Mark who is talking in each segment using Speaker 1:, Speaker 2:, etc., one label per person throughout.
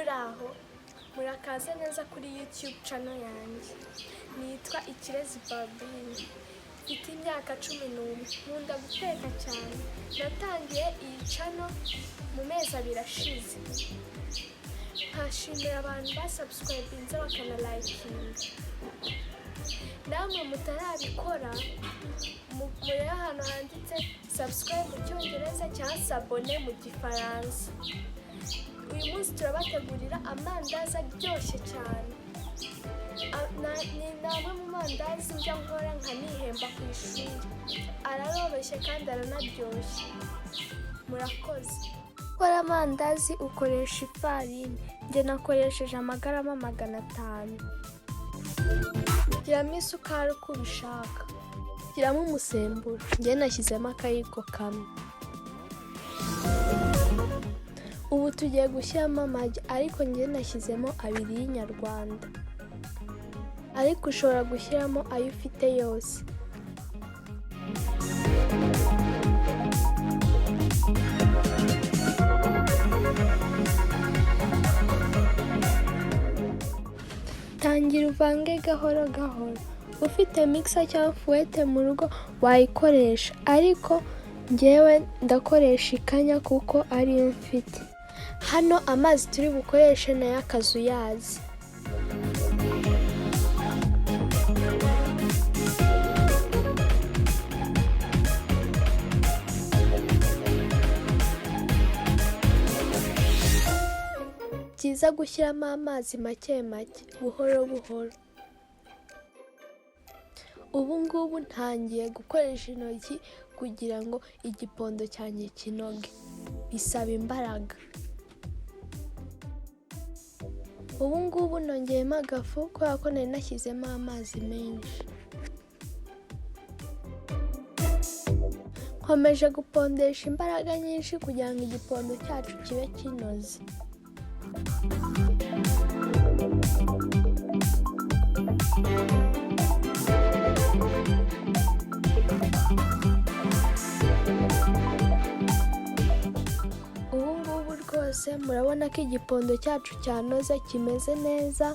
Speaker 1: muraho murakaza neza kuri YouTube channel yanjye. Nitwa Ikirezi Babine. Mfite imyaka 11. Nkunda guteka cyane. Natangiye iyi channel mu mezi 2 ashize. Nkashimira abantu basubscribinze bakana likinga. Namwe mutarabikora muri ahantu handitse subscribe mu cyongereza cyangwa s'abonner mu gifaransa. Uyu munsi turabategurira amandazi aryoshye cyane. Ni namwe mu mandazi njya nkora nkanihemba ku ishuri. Araryoshye kandi aranaryoshye. Murakoze. Gukora amandazi ukoresha ifarini. Njye nakoresheje amagarama 500. Shyiramo isukari uko ubishaka. Shyiramo umusemburo. Njye nashyizemo akayiko kamwe. Ubu tugiye gushyiramo amagi, ariko njye nashyizemo 2 y'inyarwanda. Ariko ushobora gushyiramo ayo ufite yose. Tangira uvange gahoro gahoro. Ufite mixer cyangwa fouette mu rugo wayikoresha, ariko njyewe ndakoresha ikanya kuko ariyo mfite. Hano amazi turi bukoreshe nayo akazuyazi. Byiza gushyiramo amazi make make buhoro buhoro. Ubu ngubu ntangiye gukoresha intoki kugira ngo igipondo cyanjye kinoge. Bisaba imbaraga. Ubu ngubu nongeyemo agafu kubera ko nari nashyizemo amazi menshi. Nkomeje gupondesha imbaraga nyinshi kugira ngo igipondo cyacu kibe kinoze. Ubu ngubu rwose murabona ko igipondo cyacu cyanoze kimeze neza.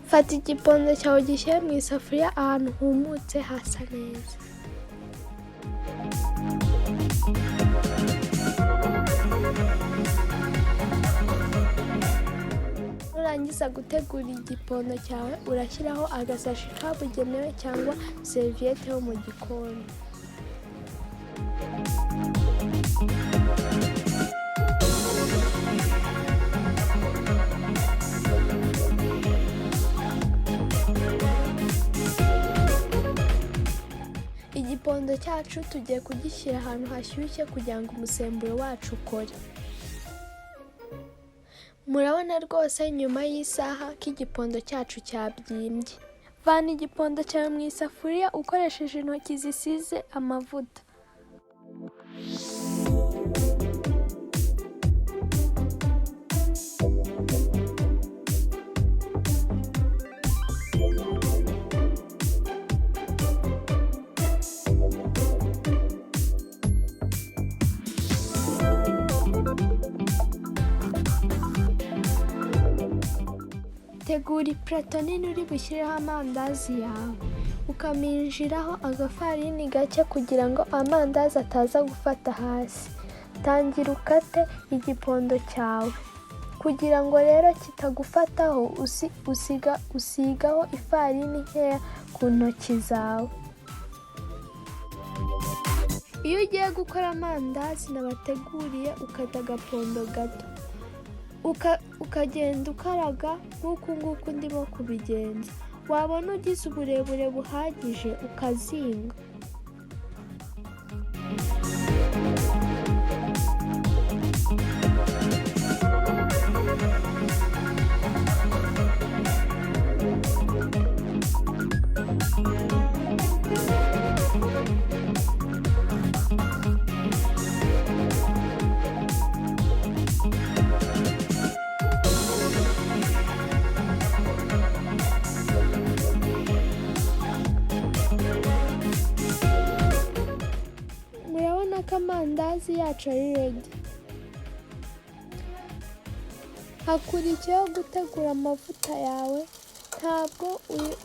Speaker 1: Fata igipondo cyawe gishyire mu isafuriya ahantu humutse hasa neza. Nurangiza gutegura igipondo cyawe urashyiraho agasashi kabugenewe cyangwa serviette yo mu gikoni. Igipondo cyacu tugiye kugishyira ahantu hashyushye kugira ngo umusemburo wacu ukore. Murabona rwose nyuma y'isaha ko igipondo cyacu cyabyimbye. Vana igipondo cyawe mu isafuriya ukoresheje intoki zisize amavuta. Tegura iplato nini uri bushyireho amandazi yawe. Ukaminjiraho agafarini gake kugira ngo amandazi ataza gufata hasi. Tangira ukate igipondo cyawe. Kugira ngo rero kitagufataho usigaho ifarini nkeya ku ntoki zawe. Iyo ugiye gukora amandazi nabateguriye ukata agapondo gato. Ukagenda ukaraga nk'uku ndimo kubigenza. Wabona ugize uburebure buhagije ukazinga. yacu ari redi. Hakurikiyeho gutegura amavuta yawe. Ntabwo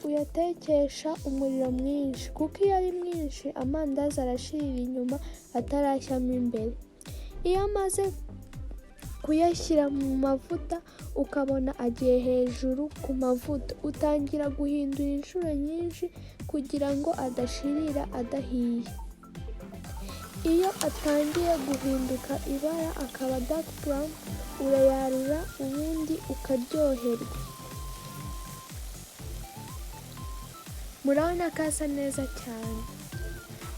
Speaker 1: uyatekesha umuriro mwinshi kuko iyo ari mwinshi amandazi arashirira inyuma atarashyamo imbere. Iyo amaze kuyashyira mu mavuta ukabona agiye hejuru ku mavuta, utangira guhindura inshuro nyinshi kugira ngo adashirira adahiye. Iyo atangiye guhinduka ibara akaba dark brown, urayarura ubundi ukaryoherwa. Murabona ko asa neza cyane.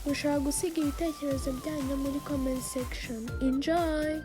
Speaker 1: Mushobora gusiga ibitekerezo byanyu muri comment section. Enjoy!